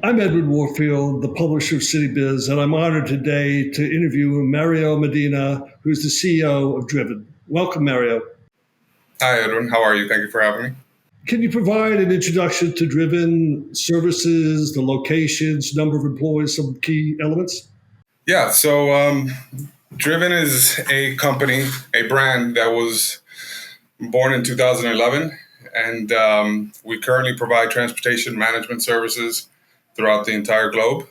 I'm Edward Warfield, the publisher of Citybiz, and I'm honored today to interview Mario Medina, who's the CEO of Drvn. Welcome, Mario. Hi, Edwin. How are you? Thank you for having me. Can you provide an introduction to Drvn services, the locations, number of employees, some key elements? Yeah, Drvn is a company, a brand that was born in 2011, and we currently provide transportation management services throughout the entire globe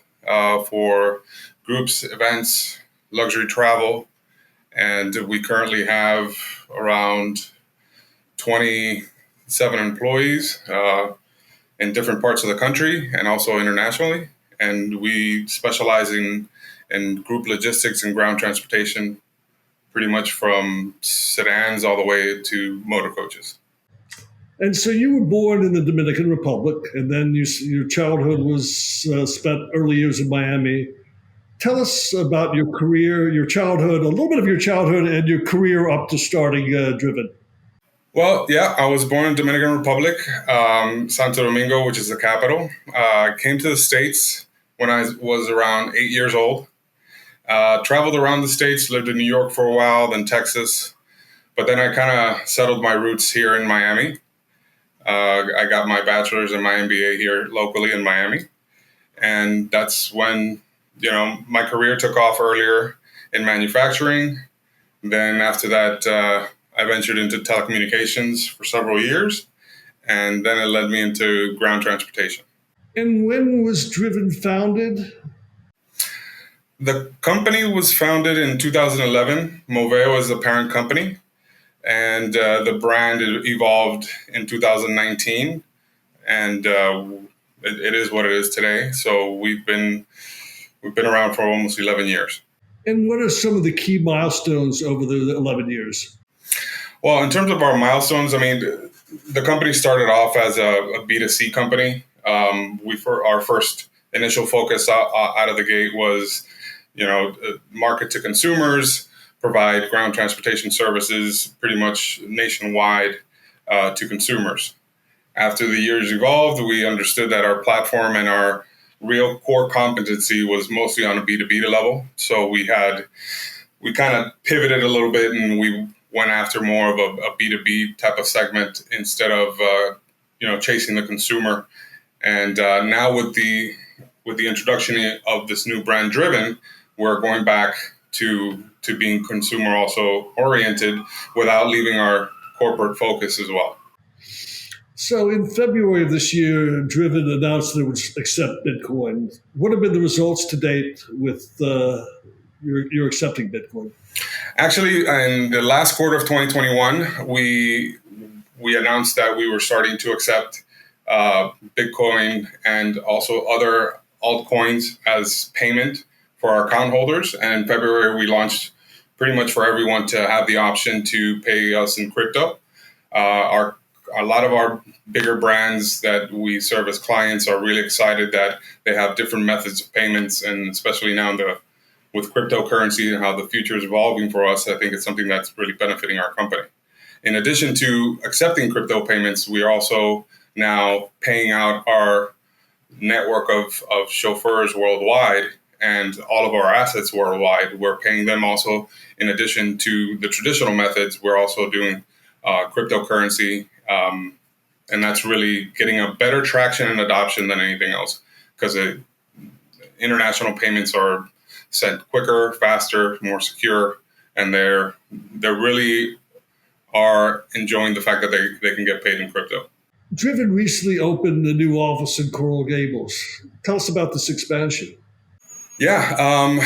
for groups, events, luxury travel, and we currently have around 27 employees in different parts of the country and also internationally. And we specialize in group logistics and ground transportation, pretty much from sedans all the way to motor coaches. And so you were born in the Dominican Republic, and then your childhood was spent early years in Miami. Tell us about your career, your childhood, a little bit of your childhood and your career up to starting Drvn. Well, yeah, I was born in Dominican Republic, Santo Domingo, which is the capital. I came to the States when I was around 8 years old. Traveled around the States, lived in New York for a while, then Texas. But then I kind of settled my roots here in Miami. I got my bachelor's and my MBA here locally in Miami. And that's when, my career took off earlier in manufacturing. Then after that, I ventured into telecommunications for several years. And then it led me into ground transportation. And when was Drvn founded? The company was founded in 2011. Moveo is the parent company. And the brand evolved in 2019, and it is what it is today. So we've been around for almost 11 years. And what are some of the key milestones over the 11 years? Well, in terms of our milestones, I mean, the company started off as a B2C company. Our first initial focus out of the gate was, market to consumers, provide ground transportation services pretty much nationwide to consumers. After the years evolved, we understood that our platform and our real core competency was mostly on a B2B level. So we kind of pivoted a little bit and we went after more of a B2B type of segment instead of chasing the consumer. And now with the introduction of this new brand Drvn, we're going back to being consumer also oriented without leaving our corporate focus as well. So in February of this year, Drvn announced that it would accept Bitcoin. What have been the results to date with your accepting Bitcoin? Actually, in the last quarter of 2021, we announced that we were starting to accept Bitcoin and also other altcoins as payment for our account holders. And in February, we launched pretty much for everyone to have the option to pay us in crypto. A lot of our bigger brands that we serve as clients are really excited that they have different methods of payments, and especially now with cryptocurrency and how the future is evolving for us, I think it's something that's really benefiting our company. In addition to accepting crypto payments, we are also now paying out our network of chauffeurs worldwide and all of our assets worldwide. We're paying them also, in addition to the traditional methods, we're also doing cryptocurrency. And that's really getting a better traction and adoption than anything else, because international payments are sent quicker, faster, more secure, and they're really are enjoying the fact that they can get paid in crypto. Drvn recently opened a new office in Coral Gables. Tell us about this expansion. Yeah,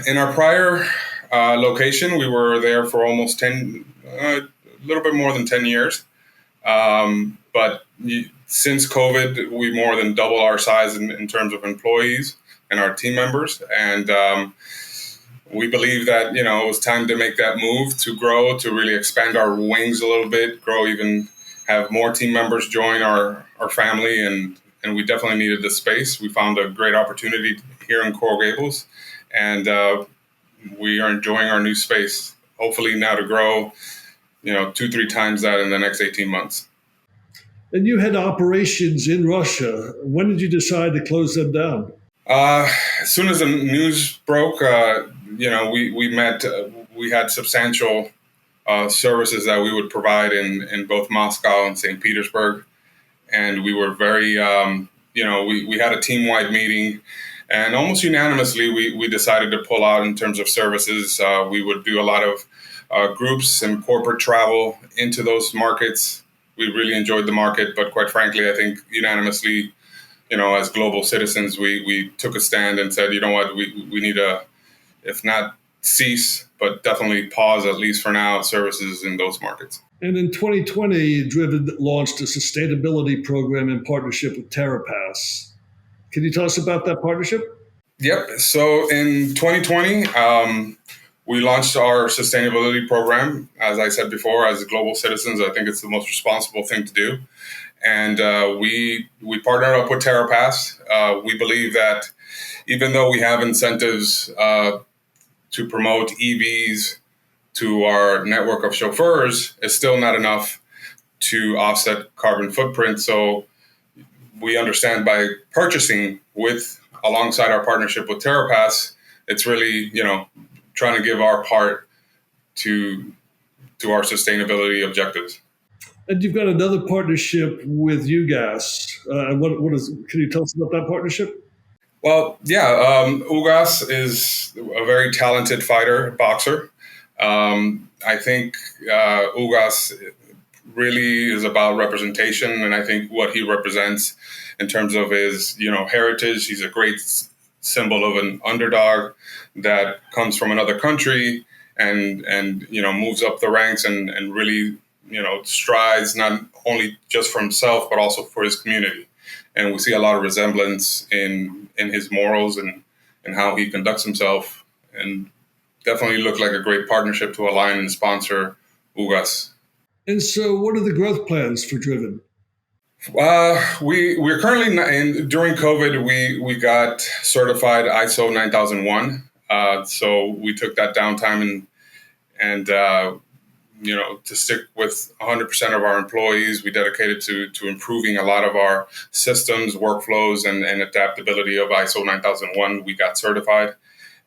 in our prior location, we were there for almost a little bit more than 10 years. But since COVID, we more than doubled our size in terms of employees and our team members. And we believe that, it was time to make that move to grow, to really expand our wings a little bit, have more team members join our family. And we definitely needed the space. We found a great opportunity here in Coral Gables, and we are enjoying our new space. Hopefully now to grow, 2-3 times that in the next 18 months. And you had operations in Russia. When did you decide to close them down? As soon as the news broke, we met. We had substantial services that we would provide in both Moscow and St. Petersburg, and we were very, we had a team-wide meeting, and almost unanimously we decided to pull out in terms of services. We would do a lot of groups and corporate travel into those markets. We really enjoyed the market, but quite frankly, I think unanimously, as global citizens, we took a stand and said, you know what, we need to, if not cease, but definitely pause, at least for now, services in those markets. And in 2020, Drvn launched a sustainability program in partnership with TerraPass. Can you tell us about that partnership? Yep. So in 2020, we launched our sustainability program. As I said before, as global citizens, I think it's the most responsible thing to do. And we partnered up with TerraPass. We believe that even though we have incentives to promote EVs to our network of chauffeurs, it's still not enough to offset carbon footprint. So we understand by purchasing alongside our partnership with TerraPass, it's really, trying to give our part to our sustainability objectives. And you've got another partnership with UGAS. Can you tell us about that partnership? Well, yeah, Ugas is a very talented boxer. I think Ugas really is about representation, and I think what he represents in terms of his, heritage, he's a great symbol of an underdog that comes from another country and moves up the ranks and really, strides not only just for himself, but also for his community. And we see a lot of resemblance in his morals and how he conducts himself, and definitely looked like a great partnership to align and sponsor Ugas. And so what are the growth plans for Drvn? We're currently during COVID, we got certified ISO 9001. So we took that downtime and to stick with 100% of our employees. We dedicated to improving a lot of our systems, workflows, and adaptability of ISO 9001. We got certified,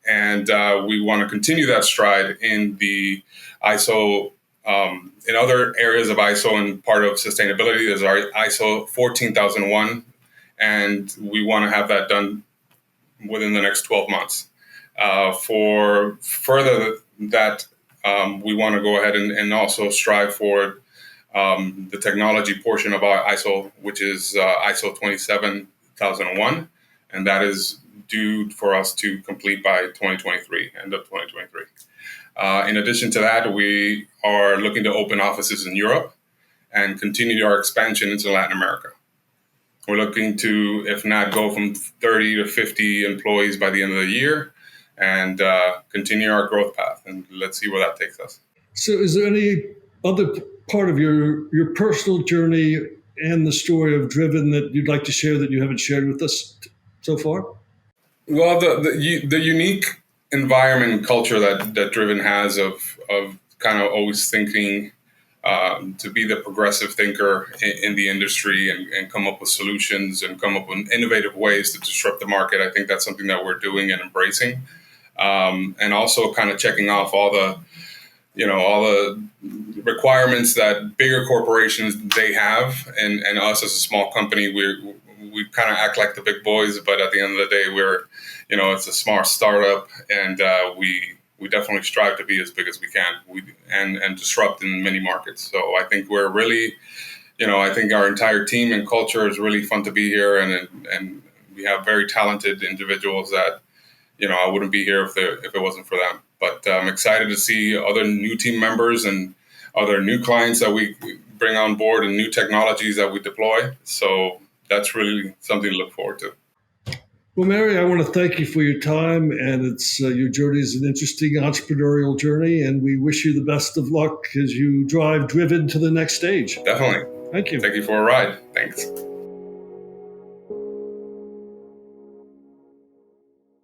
and we want to continue that stride in the ISO. In other areas of ISO and part of sustainability, there's our ISO 14001, and we want to have that done within the next 12 months. For further that, we want to go ahead and also strive for the technology portion of our ISO, which is ISO 27001, and that is due for us to complete by 2023, end of 2023. In addition to that, we are looking to open offices in Europe and continue our expansion into Latin America. We're looking to, if not go from 30 to 50 employees by the end of the year, and continue our growth path. And let's see where that takes us. So is there any other part of your personal journey and the story of Drvn that you'd like to share that you haven't shared with us so far? Well, the unique environment and culture that Drvn has of kind of always thinking to be the progressive thinker in the industry and come up with solutions and come up with innovative ways to disrupt the market. I think that's something that we're doing and embracing. And also kind of checking off all the requirements that bigger corporations they have, and us as a small company, we kind of act like the big boys, but at the end of the day, it's a smart startup, and we definitely strive to be as big as we can, and disrupt in many markets. So I think we're really, I think our entire team and culture is really fun to be here, and we have very talented individuals that, I wouldn't be here if it wasn't for them. But I'm excited to see other new team members and other new clients that we bring on board and new technologies that we deploy. So that's really something to look forward to. Well, Mary, I want to thank you for your time, and your journey is an interesting entrepreneurial journey, and we wish you the best of luck as you drive Drvn to the next stage. Definitely. Thank you. Thank you for a ride. Thanks.